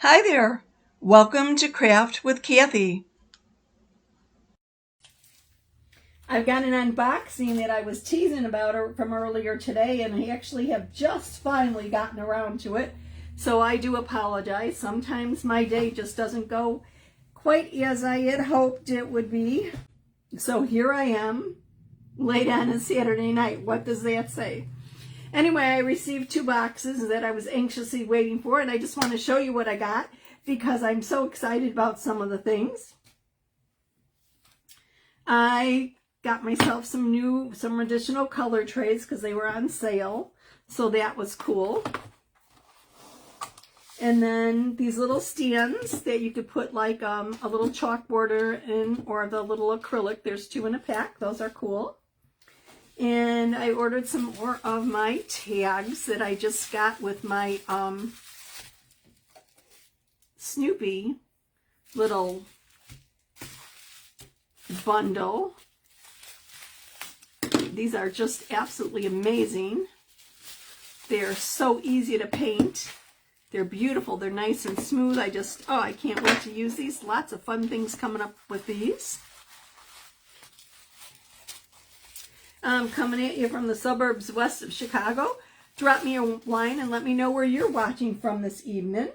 Hi there. Welcome to Craft with Kathie. I've got an unboxing that I was teasing about from earlier today, and I actually have just finally gotten around to it. So I do apologize. Sometimes my day just doesn't go quite as I had hoped it would be. So here I am, late on a Saturday night. What does that say? Anyway, I received 2 boxes that I was anxiously waiting for, and I just want to show you what I got because I'm so excited about some of the things. I got myself some additional color trays because they were on sale, so that was cool. And then these little stands that you could put like a little chalkboard in, or the little acrylic. There's 2 in a pack. Those are cool. And I ordered some more of my tags that I just got with my Snoopy little bundle. These are just absolutely amazing. They're so easy to paint. They're beautiful. They're nice and smooth. I can't wait to use these. Lots of fun things coming up with these. Coming at you from the suburbs west of Chicago. Drop me a line and let me know where you're watching from this evening.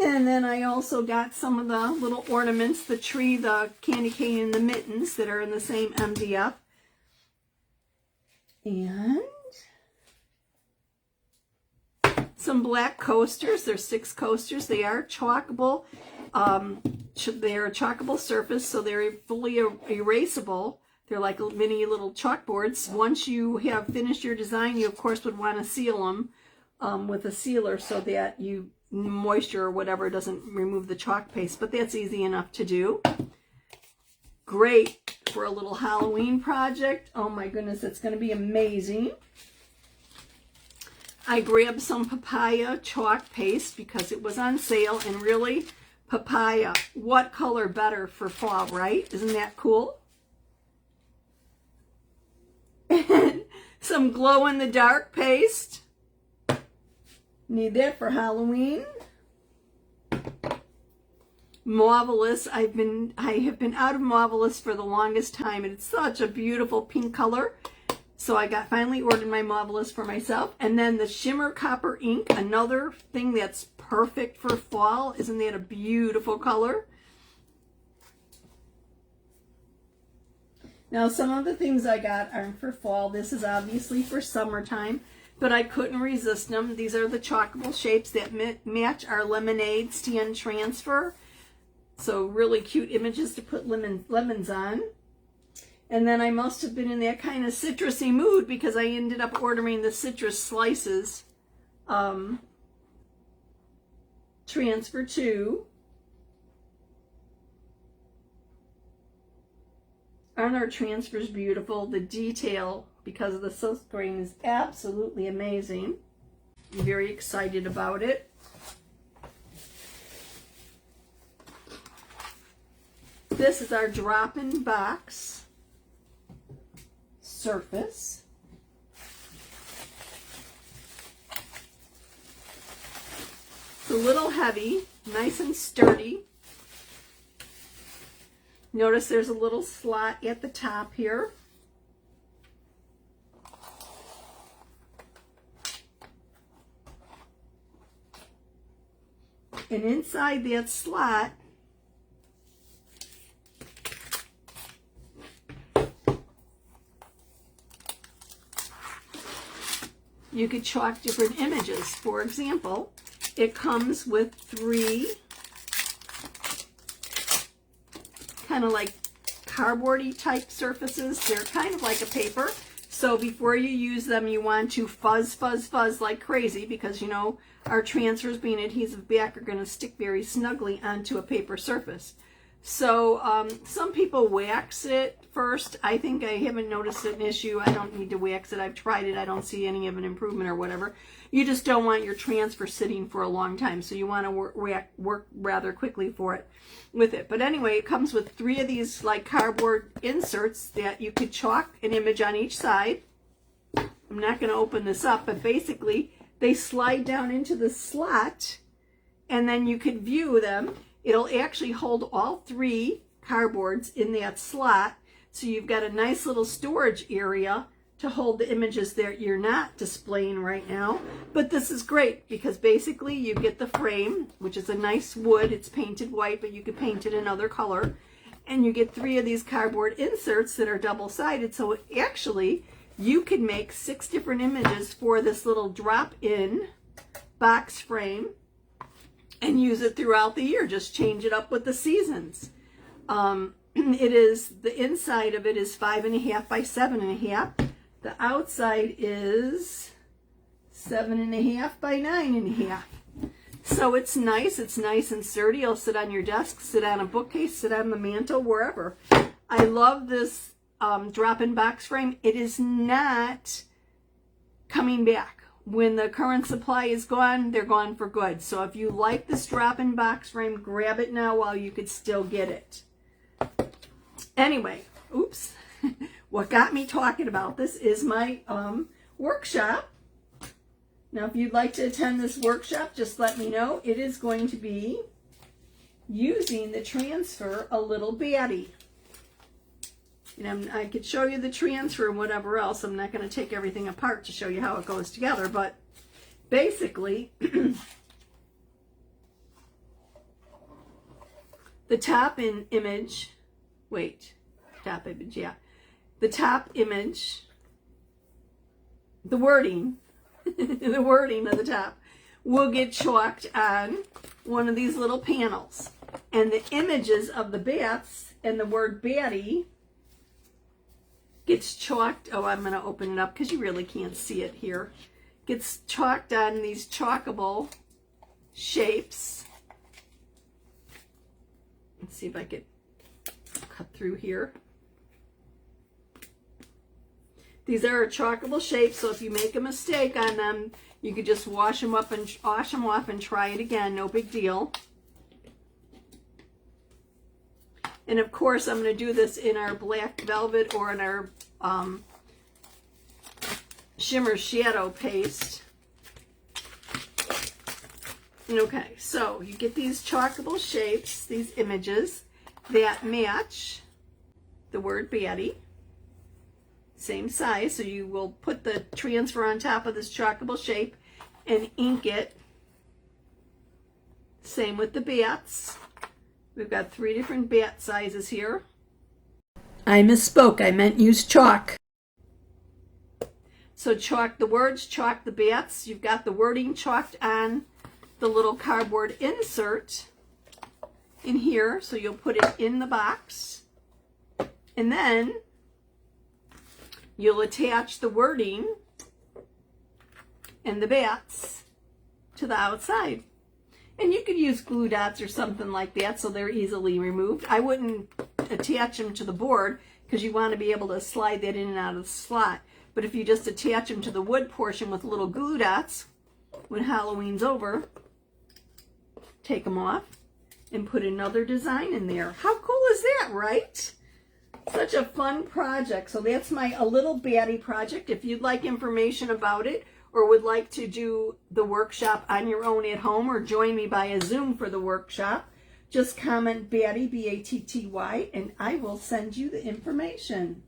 And then I also got some of the little ornaments, the tree, the candy cane, and the mittens that are in the same MDF. And some black coasters. There's 6 coasters. They are chalkable. They're a chalkable surface, so they're fully erasable. They're like mini little chalkboards. Once you have finished your design, you of course would want to seal them with a sealer so that moisture or whatever doesn't remove the chalk paste, but that's easy enough to do. Great for a little Halloween project. Oh my goodness, it's going to be amazing. I grabbed some papaya chalk paste because it was on sale, and really, papaya, what color better for fall, right? Isn't that cool? And some glow-in-the-dark paste. Need that for Halloween. Marvelous. I have been out of Marvelous for the longest time, and it's such a beautiful pink color. So I finally ordered my Marvelous for myself. And then the shimmer copper ink, another thing that's perfect for fall. Isn't that a beautiful color? Now, some of the things I got aren't for fall. This is obviously for summertime, but I couldn't resist them. These are the chalkable shapes that match our lemonade stand transfer. So really cute images to put lemons on. And then I must have been in that kind of citrusy mood because I ended up ordering the citrus slices transfer 2. Aren't our transfers beautiful? The detail, because of the silk screen, is absolutely amazing. I'm very excited about it. This is our drop-in box surface. It's a little heavy, nice and sturdy. Notice there's a little slot at the top here. And inside that slot, you could chalk different images. For example, it comes with 3 kind of like cardboardy type surfaces. They're kind of like a paper. So before you use them, you want to fuzz like crazy because, you know, our transfers being adhesive back are going to stick very snugly onto a paper surface. So some people wax it first. I think I haven't noticed an issue. I don't need to wax it. I've tried it. I don't see any of an improvement or whatever. You just don't want your transfer sitting for a long time. So you want to work rather quickly with it. But anyway, it comes with 3 of these like cardboard inserts that you could chalk an image on each side. I'm not going to open this up, but basically they slide down into the slot and then you could view them. It'll actually hold all 3 cardboards in that slot, so you've got a nice little storage area to hold the images that you're not displaying right now. But this is great because basically you get the frame, which is a nice wood. It's painted white, but you could paint it another color. And you get 3 of these cardboard inserts that are double-sided. So actually, you could make 6 different images for this little drop-in box frame and use it throughout the year. Just change it up with the seasons. It is, the inside of it is 5.5 by 7.5. The outside is 7.5 by 9.5. So it's nice and sturdy. It'll sit on your desk, sit on a bookcase, sit on the mantle, wherever. I love this drop-in box frame. It is not coming back. When the current supply is gone, they're gone for good. So if you like this drop-in box frame, grab it now while you could still get it. Anyway, oops. What got me talking about this is my workshop. Now, if you'd like to attend this workshop, just let me know. It is going to be using the transfer A Little Baddie. And I could show you the transfer and whatever else. I'm not going to take everything apart to show you how it goes together, but basically, the top image, the top image, the wording, the wording of the top will get chalked on one of these little panels. And the images of the bats and the word baddie gets chalked. Oh, I'm going to open it up because you really can't see it here. Gets chalked on these chalkable shapes. Let's see if I could cut through here. These are a chalkable shape, so if you make a mistake on them, you could just wash them off and try it again. No big deal. And of course, I'm going to do this in our black velvet or in our shimmer shadow paste. Okay, so you get these chalkable shapes, these images that match the word baddie. Same size, so you will put the transfer on top of this chalkable shape and ink it. Same with the bats. We've got 3 different bat sizes here. I misspoke, I meant use chalk. So chalk the words, chalk the bats. You've got the wording chalked on the little cardboard insert in here, so you'll put it in the box. And then you'll attach the wording and the bats to the outside. And you could use glue dots or something like that so they're easily removed. I wouldn't attach them to the board because you want to be able to slide that in and out of the slot. But if you just attach them to the wood portion with little glue dots, when Halloween's over, take them off and put another design in there. How cool is that, right? Such a fun project. So that's my A Little Baddie project. If you'd like information about it or would like to do the workshop on your own at home or join me by a Zoom for the workshop, just comment Baddie, B-A-T-T-Y, and I will send you the information.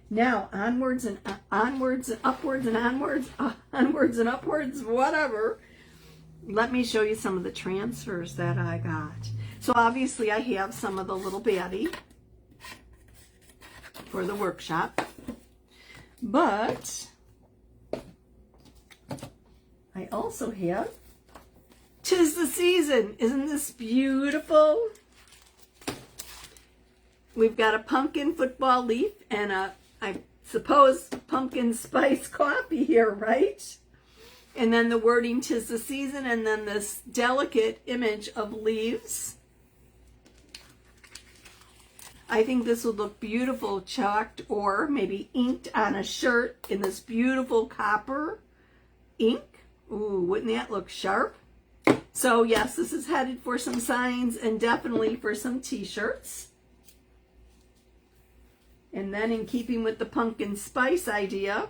Now, onwards and onwards and upwards and onwards, onwards and upwards, whatever. Let me show you some of the transfers that I got. So obviously I have some of the Little Baddie for the workshop, but I also have 'Tis the Season. Isn't this beautiful? We've got a pumpkin football leaf and a, I suppose, pumpkin spice coffee here, right? And then the wording 'Tis the Season, and then this delicate image of leaves. I think this would look beautiful chalked or maybe inked on a shirt in this beautiful copper ink. Ooh, wouldn't that look sharp? So yes, this is headed for some signs and definitely for some t-shirts. And then in keeping with the pumpkin spice idea,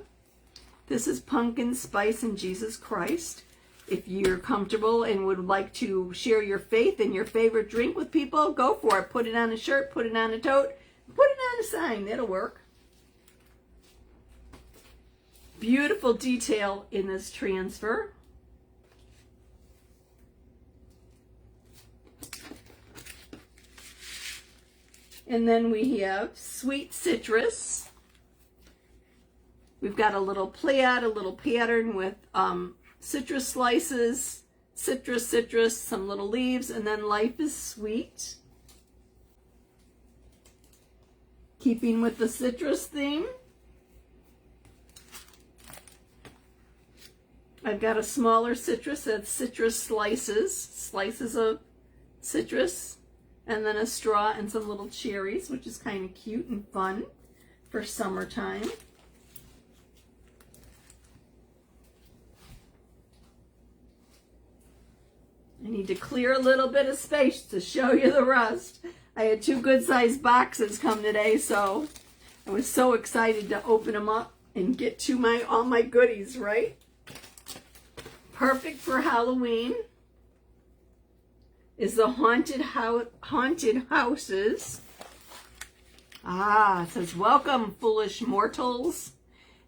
this is Pumpkin Spice and Jesus Christ. If you're comfortable and would like to share your faith and your favorite drink with people, go for it. Put it on a shirt, put it on a tote, put it on a sign. That'll work. Beautiful detail in this transfer. And then we have sweet citrus. We've got a little plaid, a little pattern with citrus slices, citrus, some little leaves, and then life is sweet. Keeping with the citrus theme, I've got a smaller citrus that's citrus slices of citrus, and then a straw and some little cherries, which is kind of cute and fun for summertime. I need to clear a little bit of space to show you the rest. I had 2 good-sized boxes come today, so I was so excited to open them up and get to all my goodies, right? Perfect for Halloween is the haunted houses. It says, welcome, foolish mortals.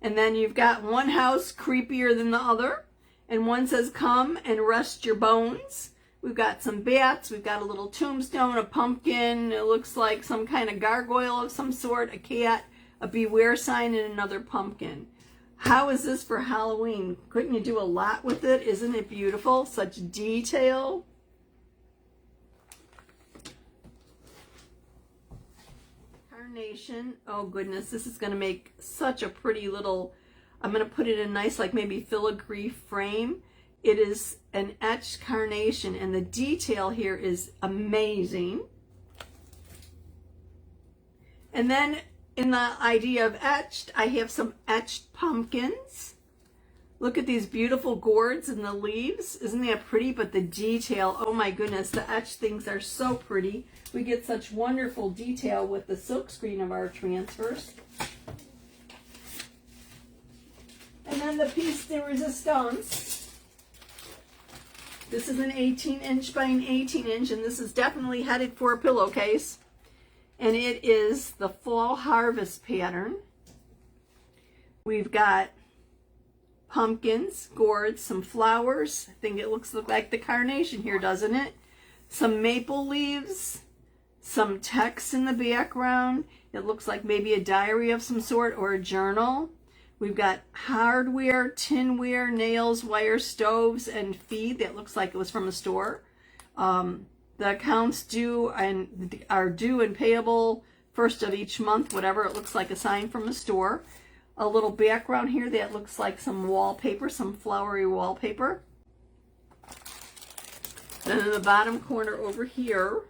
And then you've got one house creepier than the other. And one says, come and rest your bones. We've got some bats. We've got a little tombstone, a pumpkin. It looks like some kind of gargoyle of some sort, a cat, a beware sign, and another pumpkin. How is this for Halloween? Couldn't you do a lot with it? Isn't it beautiful? Such detail. Carnation. Oh goodness, this is going to make such a pretty little, I'm going to put it in nice, like maybe filigree frame. It is an etched carnation, and the detail here is amazing. And then in the idea of etched, I have some etched pumpkins. Look at these beautiful gourds and the leaves. Isn't that pretty? But the detail, oh my goodness, the etched things are so pretty. We get such wonderful detail with the silkscreen of our transfers. And then the piece de resistance. This is an 18-inch by an 18-inch, and this is definitely headed for a pillowcase. And it is the fall harvest pattern. We've got pumpkins, gourds, some flowers. I think it looks like the carnation here, doesn't it? Some maple leaves, some text in the background. It looks like maybe a diary of some sort or a journal. We've got hardware, tinware, nails, wire, stoves, and feed. That looks like it was from a store. The accounts due and are due and payable first of each month, whatever. It looks like a sign from a store. A little background here that looks like some wallpaper, some flowery wallpaper. Then in the bottom corner over here,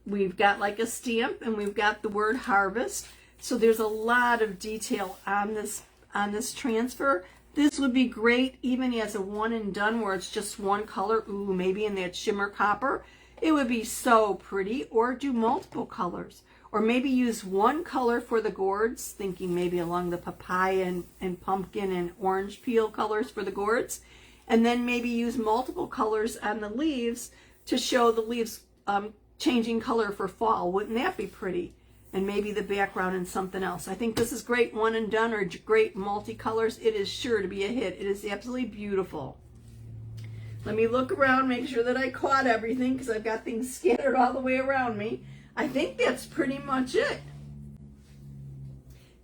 we've got like a stamp, and we've got the word harvest. So there's a lot of detail on this transfer. This would be great even as a one and done where it's just one color. Ooh, maybe in that shimmer copper. It would be so pretty. Or do multiple colors. Or maybe use one color for the gourds, thinking maybe along the papaya and pumpkin and orange peel colors for the gourds. And then maybe use multiple colors on the leaves to show the leaves changing color for fall. Wouldn't that be pretty? And maybe the background and something else. I think this is great one and done or great multicolors. It is sure to be a hit. It is absolutely beautiful. Let me look around, make sure that I caught everything because I've got things scattered all the way around me. I think that's pretty much it.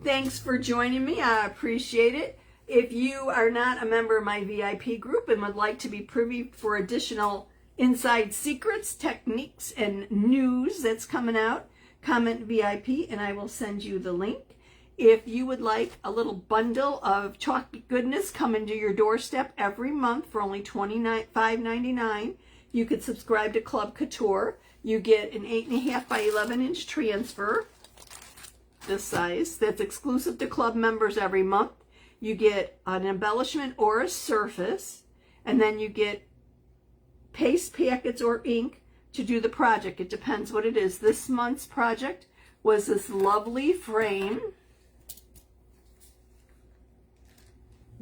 Thanks for joining me. I appreciate it. If you are not a member of my VIP group and would like to be privy for additional inside secrets, techniques, and news that's coming out, comment VIP and I will send you the link. If you would like a little bundle of chalk goodness coming to your doorstep every month for only $25.99, you could subscribe to Club Couture. You get an 8.5 by 11-inch transfer, this size, that's exclusive to club members every month. You get an embellishment or a surface, and then you get paste packets or ink to do the project. It depends what it is. This month's project was this lovely frame.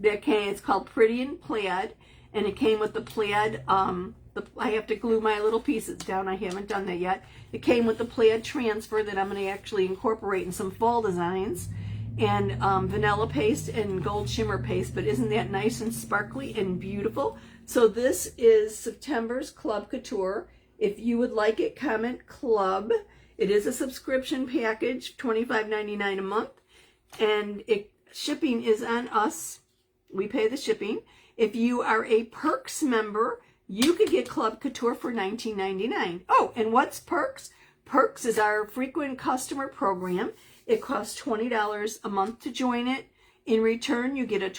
it's called Pretty in Plaid, and it came with the plaid, I have to glue my little pieces down. I haven't done that yet. It came with the plaid transfer that I'm going to actually incorporate in some fall designs, and vanilla paste and gold shimmer paste. But isn't that nice and sparkly and beautiful? So this is September's Club Couture. If you would like it, comment Club. It is a subscription package, $25.99 a month, and shipping is on us. We pay the shipping. If you are a Perks member, you could get Club Couture for $19.99. Oh, and what's Perks? Perks is our frequent customer program. It costs $20 a month to join it. In return, you get a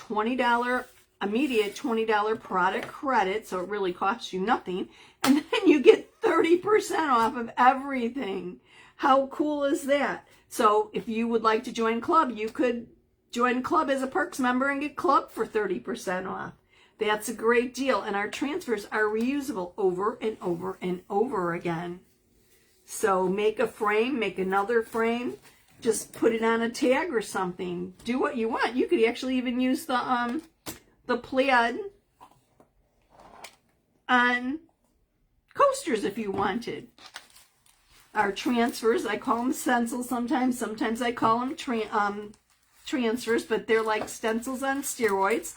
immediate $20 product credit, so it really costs you nothing. And then you get 30% off of everything. How cool is that? So if you would like to join Club, you could join Club as a Perks member and get Club for 30% off. That's a great deal, and our transfers are reusable over and over and over again. So make a frame, make another frame, just put it on a tag or something. Do what you want. You could actually even use the plaid on coasters if you wanted. Our transfers, I call them stencils sometimes. Sometimes I call them transfers, but they're like stencils on steroids.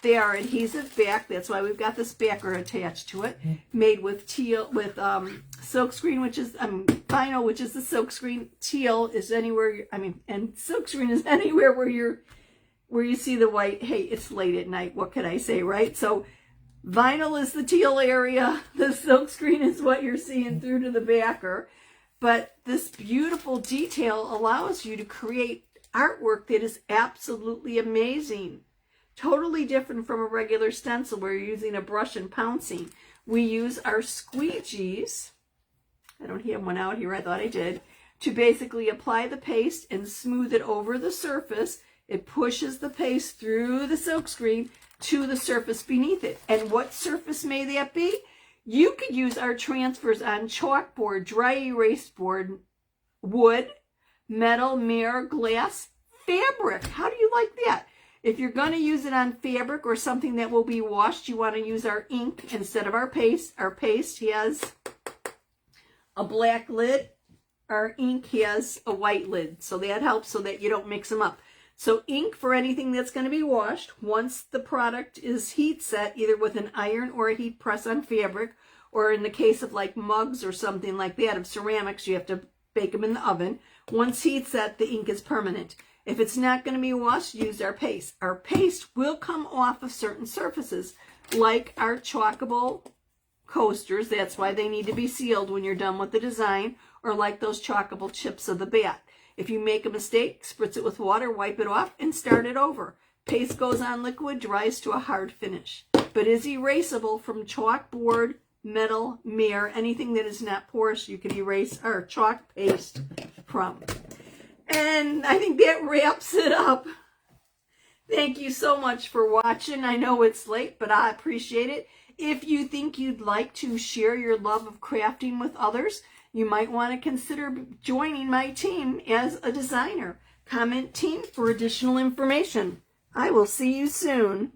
They are adhesive back. That's why we've got this backer attached to it. Made with silkscreen, which is vinyl, which is the silkscreen. Teal is anywhere. And silkscreen is anywhere where you see the white. Hey, it's late at night. What can I say, right? So vinyl is the teal area. The silkscreen is what you're seeing through to the backer. But this beautiful detail allows you to create artwork that is absolutely amazing. Totally different from a regular stencil where you're using a brush and pouncing. We use our squeegees. I don't have one out here. I thought I did. To basically apply the paste and smooth it over the surface. It pushes the paste through the silkscreen to the surface beneath it. And what surface may that be? You could use our transfers on chalkboard, dry erase board, wood, metal, mirror, glass, fabric. How do you like that? If you're going to use it on fabric or something that will be washed, you want to use our ink instead of our paste. Our paste has a black lid. Our ink has a white lid. So that helps so that you don't mix them up. So ink for anything that's going to be washed, once the product is heat set, either with an iron or a heat press on fabric, or in the case of like mugs or something like that of ceramics, you have to bake them in the oven. Once heat set, the ink is permanent. If it's not going to be washed, use our paste. Our paste will come off of certain surfaces, like our chalkable coasters. That's why they need to be sealed when you're done with the design, or like those chalkable chips of the bat. If you make a mistake, spritz it with water, wipe it off, and start it over. Paste goes on liquid, dries to a hard finish, but is erasable from chalkboard, metal, mirror, anything that is not porous, you can erase our chalk paste from. And I think that wraps it up. Thank you so much for watching. I know it's late, but I appreciate it. If you think you'd like to share your love of crafting with others, you might want to consider joining my team as a designer. Comment team for additional information. I will see you soon.